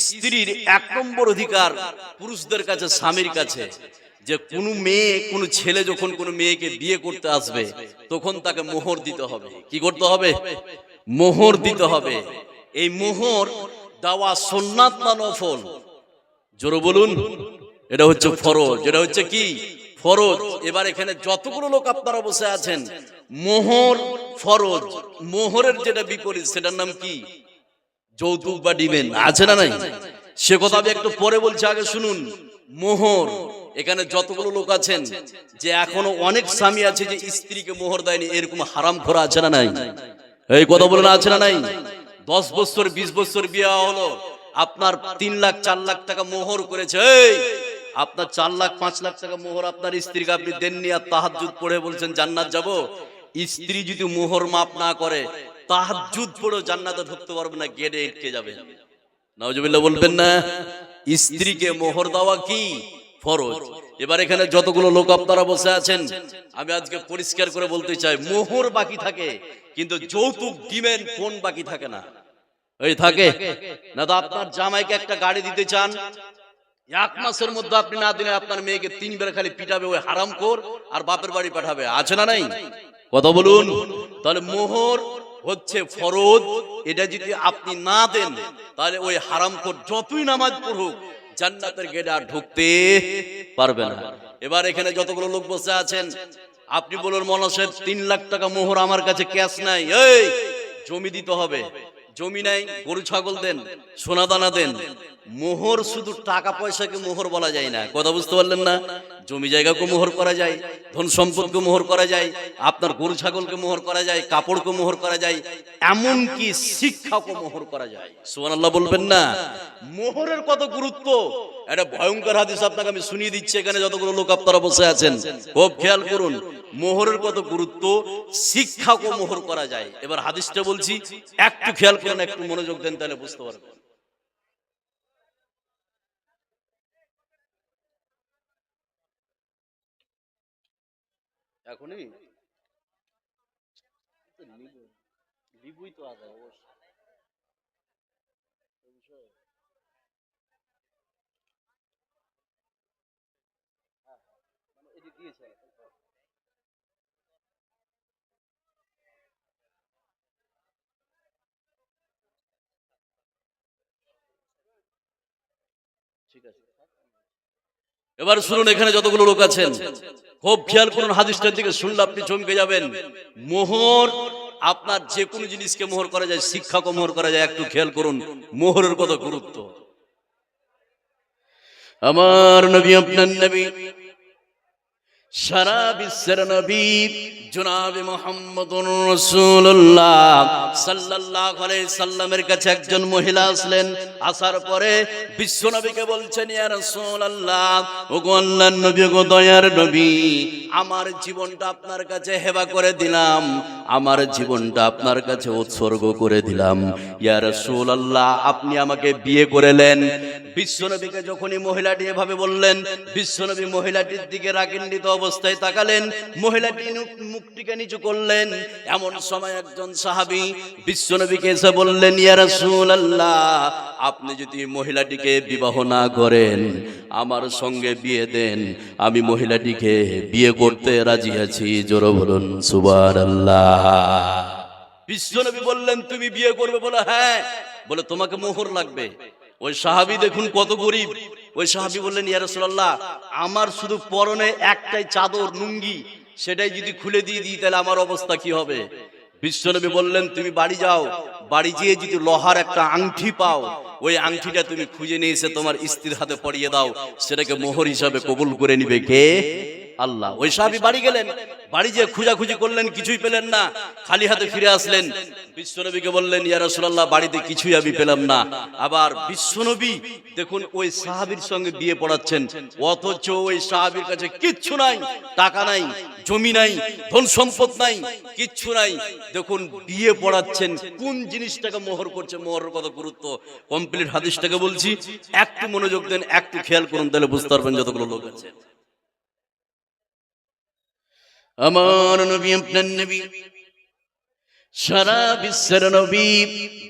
স্ত্রীর 1 নম্বর অধিকার পুরুষদের কাছে, স্বামীর কাছে, যে কোনো মেয়ে, কোনো ছেলে যখন কোনো মেয়েকে বিয়ে করতে আসবে তখন তাকে মোহর দিতে হবে। কি করতে হবে? মোহর দিতে হবে। এই মোহর দেওয়া সুন্নাত না নফল? জোরে বলুন। এটা হচ্ছে ফরজ। এটা হচ্ছে কি? ফরজ। এবার এখানে যতগুলো লোক আপনারা বসে আছেন, মোহর ফরজ, মোহরের যেটা বিপরীত সেটার নাম কি? যৌতুক বা ডিমেন। আছে না নাই? সে কথা আমি একটু পরে বলছি, আগে শুনুন। মোহর, এখানে যতগুলো লোক আছেন যে এখনো অনেক স্বামী আছে যে স্ত্রীকে মোহর দেয়নি, এরকম হারামখোর আছে না নাই? এই কথা বলেন, আছে না নাই? 10 বছর 20 বছর বিয়ে হলো, আপনার 3 লাখ 4 লাখ টাকা মোহর করেছে। এই আপনার 4 লাখ 5 লাখ টাকা মোহর আপনার স্ত্রীকে আপনি দেননি, আর তাহাজ্জুদ পড়ে বলছেন জান্নাত যাব। স্ত্রী যদি মোহর মাপ না করে, তাহাজ্জুদ পড়ে জান্নাতে ঢুকতে পারবে না, গেটে আটকে যাবে। নাউজুবিল্লাহ বলবেন না? স্ত্রীকে মোহর দেওয়া কি? ফরজ। এবার এখানে যতগুলো লোক আপনারা বসে আছেন, আমি আজকে পরিষ্কার করে বলতে চাই, মোহর বাকি থাকে কিন্তু যৌতুক ডিমেন কোন বাকি থাকে না? এই থাকে না? তো আপনার জামাইকে একটা গাড়ি দিতে চান, 1 মাসের মধ্যে আপনি না দিলে আপনার মেয়েকে 3 বার খালি পিটাবে ওই হারামখোর, আর বাপের বাড়ি পাঠাবে। আছে না নাই? কথা বলুন। তাহলে মোহর হচ্ছে ফরজ। এটা যদি আপনি না দেন তাহলে ওই হারামখোর যতই নামাজ পড়ুক জান্নাতের গেটে আর ঢুকতে পারবে না। এবার এখানে যতগুলো লোক বসে আছেন, আপনি বলুন মৌলানা সাহেব 3 লাখ টাকা মোহর আমার কাছে ক্যাশ নাই। এই জমি দিতে হবে। জমি নাই, গরু ছাগল দেন, সোনা দানা দেন। মোহর শুধু টাকা পয়সাকে মোহর বলা যায় না। কথা বুঝতে পারলেন না? জমি জায়গাকে মোহর করা যায়, ধন সম্পদকে মোহর করা যায়, আপনার গরু ছাগলকে মোহর করা যায়, কাপড়কে মোহর করা যায়, এমনকি শিক্ষাকে মোহর করা যায়। সুবহানাল্লাহ বলবেন না? মোহরের কত গুরুত্ব, একটা ভয়ঙ্কর হাদিস আপনাকে আমি শুনিয়ে দিচ্ছি। এখানে যতগুলো লোক আপনারা বসে আছেন খুব খেয়াল করুন, মোহরের কত গুরুত্ব, শিক্ষাকে মোহর করা যায়। এবার হাদিসটা বলছি, একটু খেয়াল করেন, একটু মনোযোগ দেন, তাহলে বুঝতে পারবেন। এখনই লিবুই তো আছে অবশ্য। এটি দিয়েছে। ঠিক আছে। এবার শুনুন, এখানে যতগুলো লোক আছেন খুব খেয়াল করুন, হাদিসটার দিকে শুনলে আপনি চমকে যাবেন। মোহর, আপনার যে কোনো জিনিসকে মোহর করা যায়, শিক্ষাকে মোহর করা যায়। একটু খেয়াল করুন মোহরের কত গুরুত্ব। আমার নবী, আপনার নবী, সারা বিশ্বের নবী জনাবে মুহাম্মদুর রাসূলুল্লাহ সাল্লাল্লাহু আলাইহি সাল্লামের কাছে একজন মহিলা আসলেন। আসার পরে বিশ্ব নবীকে বলছেন, ইয়া রাসূলুল্লাহ, ওগো আল্লাহর নবী, গো দয়ার নবী, আমার জীবনটা আপনার কাছে হেবা করে দিলাম, আমার জীবনটা আপনার কাছে উৎসর্গ করে দিলাম। ইয়া রাসূলুল্লাহ, আপনি আমাকে বিয়ে করেলেন। বিশ্বনবীকে যখনই মহিলাটি এভাবে বললেন, বিশ্বনবী মহিলাটির দিকে রাগান্বিত অবস্থায় তাকালেন, মহিলাটি মুখটিকে নিচু করলেন। এমন সময় একজন সাহাবী বিশ্বনবীকে এসে বললেন, ইয়া রাসূলুল্লাহ, আপনি যদি মহিলাটিকে বিবাহ না করেন, আমার সঙ্গে বিয়ে দেন, আমি মহিলাটিকে বিয়ে করতে রাজি আছি। জোরে বলুন সুবহানাল্লাহ। বিশ্বনবী বললেন, তুমি বিয়ে করবে? বলে হ্যাঁ। বলে তোমাকে মোহর লাগবে। ওই সাহাবী দেখুন কত গরিব। ওই সাহাবী বললেন, ইয়া রাসূলুল্লাহ, আমার শুধু পরনে একটাই চাদর, লুঙ্গি, সেটাই যদি খুলে দিয়ে দিই তাহলে আমার অবস্থা কি হবে? বিশ্বনবী বললেন, তুমি বাড়ি যাও, বাড়ি গিয়ে যদি লোহার একটা আংটি পাও, ওই আংটিটা তুমি খুঁজে নিয়ে এসে তোমার স্ত্রীর হাতে পরিয়ে দাও, সেটাকে মোহর হিসাবে কবুল করে নিবে কে? আল্লাহ। ওই সাহাবী বাড়ি গেলেন, বাড়ি যেয়ে খোঁজাখুঁজি করলেন, কিছুই পেলেন না, খালি হাতে ফিরে আসলেন। বিশ্বনবীকে বললেন, ইয়া রাসূলুল্লাহ, বাড়িতে কিছুই আমি পেলাম না। আবার বিশ্বনবী দেখুন ওই সাহাবীর সঙ্গে বিয়ে পড়াচ্ছেন, অথচ ওই সাহাবীর কাছে কিচ্ছু নাই, টাকা নাই, জমি নাই, ধন সম্পদ নাই, কিচ্ছু নাই। দেখুন বিয়ে পড়াচ্ছেন, কোন জিনিসটাকে মোহর করছে, মোহরের কত গুরুত্ব। কমপ্লিট হাদিসটাকে বলছি, একটু মনোযোগ দেন, একটু খেয়াল করুন, তাহলে বুঝতে পারবেন যতগুলো লোক আছে। আমার নবী, আপনার নবী সারা বিশ্বের নবী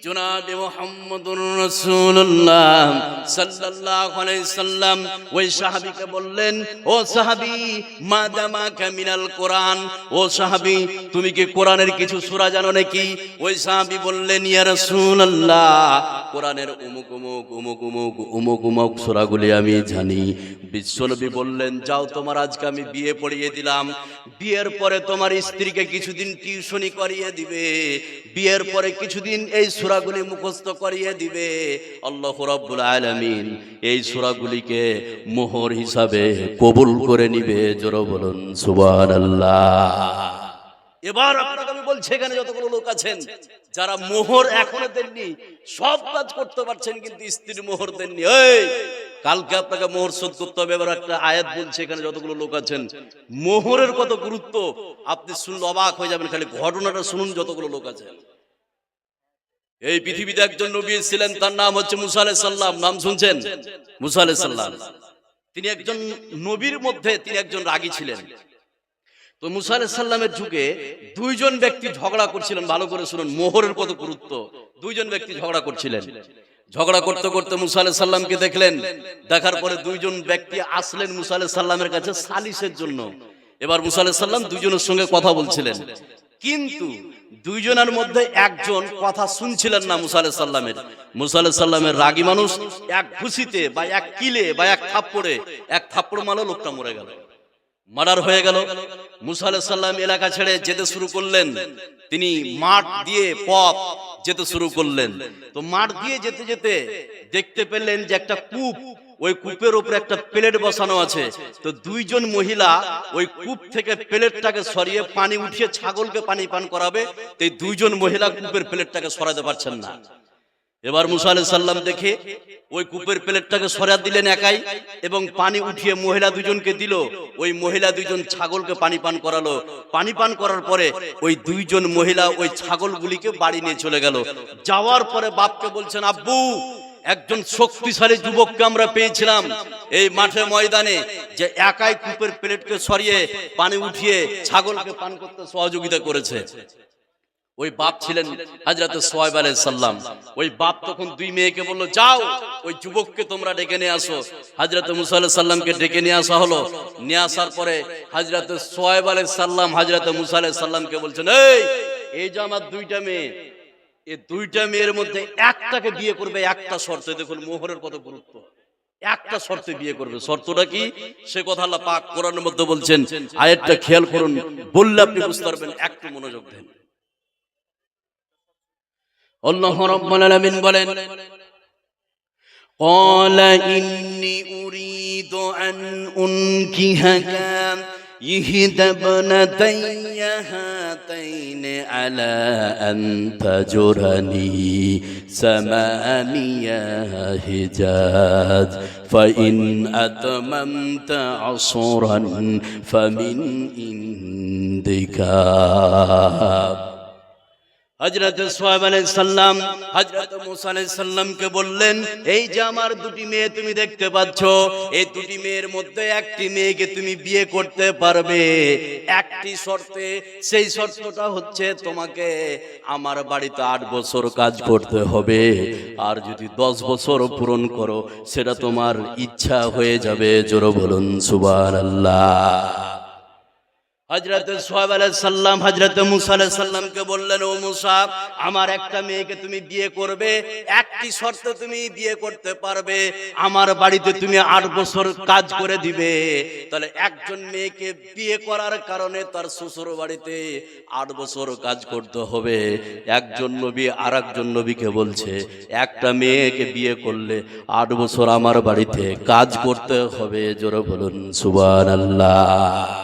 জনাবে মুহাম্মদুর রাসূলুল্লাহ সাল্লাল্লাহু আলাইহি সাল্লাম ওই সাহাবীকে বললেন, ও সাহাবী মাদামাকা মিনাল কোরআন, ও সাহাবী তুমি কি কোরআনের কিছু সূরা জানো নাকি? ওই সাহাবী বললেন, ইয়া রাসূলুল্লাহ, কোরআনের অমুক অমুক অমুক অমুক অমুক অমুক সূরাগুলি আমি জানি। বিশ্বনবী বললেন, যাও তোমার আজকে আমি বিয়ে পড়িয়ে দিলাম, বিয়ের পরে তোমার স্ত্রীকে কিছুদিন টিউশনি করিয়ে দিবে, বিয়ের পরে কিছুদিন এই সূরাগুলি মুখস্থ করিয়ে দিবে। আল্লাহ রাব্বুল আলামিন এই সূরাগুলিকে মোহর হিসাবে কবুল করে নিবে। জোরে বলুন সুবহানাল্লাহ। এবার আপনাকে আমি বলছি, এখানে যতগুলো লোক আছেন যারা মোহর এখনো দেননি, সব কাজ করতে পারছেন কিন্তু স্ত্রীর মোহর দেননি, এই কালকে আপনাকে মোহর শোধ করতে হবে। এবার একটা আয়াত বলছে, এখানে যতগুলো লোক আছেন মোহরের কত গুরুত্ব আপনি শুনলে অবাক হয়ে যাবেন। খালি ঘটনাটা শুনুন, যতগুলো লোক আছেন। এই পৃথিবীতে একজন নবী ছিলেন, তার নাম হচ্ছে মুসা আলাইহিস সালাম। নাম শুনছেন? মুসা আলাইহিস সালাম। তিনি একজন নবীর মধ্যে তিনি একজন রাগী ছিলেন। তো মুসা আলাইহিস সালামের যুগে দুইজন ব্যক্তি ঝগড়া করছিলেন। ভালো করে শুনুন মোহরের কত গুরুত্ব। দুইজন ব্যক্তি ঝগড়া করছিলেন। ঝগড়া করতে করতে মুসা আলাইহিস সালামকে দেখলেন। দেখার পরে দুইজন ব্যক্তি আসলেন মুসা আলাইহিস সালামের কাছে সালিসের জন্য। এবার মুসা আলাইহিস সালাম দুইজনের সঙ্গে কথা বলছিলেন, কিন্তু দুইজনের মধ্যে একজন কথা শুনছিলেন না মুসা আলাইহিস সালামের। মুসা আলাইহিস সালামের রাগী মানুষ, এক ঘুষিতে বা এক কিলে বা এক থাপ্পড় মারলো, লোকটা মরে গেল, মার্ডার হয়ে গেল। মুসা আলাইহিস সালাম এলাকা ছেড়ে যেতে শুরু করলেন। তিনি মাঠ দিয়ে পথ যেতে শুরু করলেন। তো মাঠ দিয়ে যেতে যেতে দেখতে পেলেন যে একটা কূপ, ওই কূপের উপরে একটা প্লেট বসানো আছে। তো দুইজন মহিলা ওই কূপ থেকে প্লেটটাকে সরিয়ে পানি উঠিয়ে ছাগলকে পানি পান করাবে। তো এই দুইজন মহিলা কূপের প্লেটটাকে সরাতে পারছেন না। এবার মুসা আলাইহিস সালাম দেখে ওই কূপের প্লেটটাকে সরিয়ে দিলেন একাই, এবং পানি উঠিয়ে মহিলা দুজনকে দিল। ওই মহিলা দুইজন ছাগলকে পানি পান করালো। পানি পান করার পরে ওই দুইজন মহিলা ওই ছাগলগুলিকে বাড়ি নিয়ে চলে গেল। যাওয়ার পরে বাপকে বলছেন, আব্বু, একজন শক্তিশালী যুবককে আমরা পেয়েছিলাম এই মাঠে ময়দানে, যে একাই কূপের প্লেটকে সরিয়ে পানি উঠিয়ে ছাগলকে পান করতে সহযোগিতা করেছে। ওই বাপ ছিলেন হযরতে শুআয়ব আলাইহিস সালাম। ওই বাপ তখন দুই মেয়েকে বলল, যাও ওই যুবককে তোমরা ডেকে নিয়ে আসো। হযরতে মুসা আলাইহিস সালামকে ডেকে নিয়ে আসা হলো। নিয়ে আসার পরে হযরতে শুআয়ব আলাইহিস সালাম হযরতে মুসা আলাইহিস সালামকে বলছেন, এই যে আমার দুইটা মেয়ে, এই দুইটা মেয়ের মধ্যে একটাকে বিয়ে করবে একটা শর্তে। দেখুন মোহরের কত গুরুত্ব। একটা শর্তে বিয়ে করবে। শর্তটা কি? সে কথা আল্লাহ পাক কোরআনের মধ্যে বলছেন। আয়াতটা খেয়াল করুন, বললে আপনি বুঝতে পারবেন। একটু মনোযোগ দেন। আল্লাহ রাব্বুল আলামিন বলেন, قال إني أريد أن أنكحك إحدى ابنتي هاتين على أن تأجرني ثمانية حجاج فإن أتممت عشرا فمن عندك। হযরত শুআয়ব আলাইহিস সালাম হযরত মুসা আলাইহিস সালামকে বললেন, এই যে আমার দুটি মেয়ে তুমি দেখতে পাচ্ছ, এই দুটি মেয়ের মধ্যে একটি মেয়েকে তুমি বিয়ে করতে পারবে একটি শর্তে। সেই শর্তটা হচ্ছে তোমাকে আমার বাড়িতে 8 বছর কাজ করতে হবে, আর যদি 10 বছর পূরণ করো সেটা তোমার ইচ্ছা হয়ে যাবে। জোরে বলুন সুবহানাল্লাহ। হযরত শুআয়ব আলাইহিস সালাম হযরত মুসা আলাইহিস সালামকে বললেন, ও মুসা, আমার একটা মেয়েকে তুমি বিয়ে করবে, একটি শর্তে তুমি বিয়ে করতে পারবে, আমার বাড়িতে তুমি 8 বছর কাজ করে দিবে। তাহলে একজন মেয়েকে বিয়ে করার কারণে তার শ্বশুর বাড়িতে 8 বছর কাজ করতে হবে। একজন নবী আরেকজন নবীকে বলছে, একটা মেয়েকে বিয়ে করলে 8 বছর আমার বাড়িতে কাজ করতে হবে। জোরে বলুন সুবহানাল্লাহ।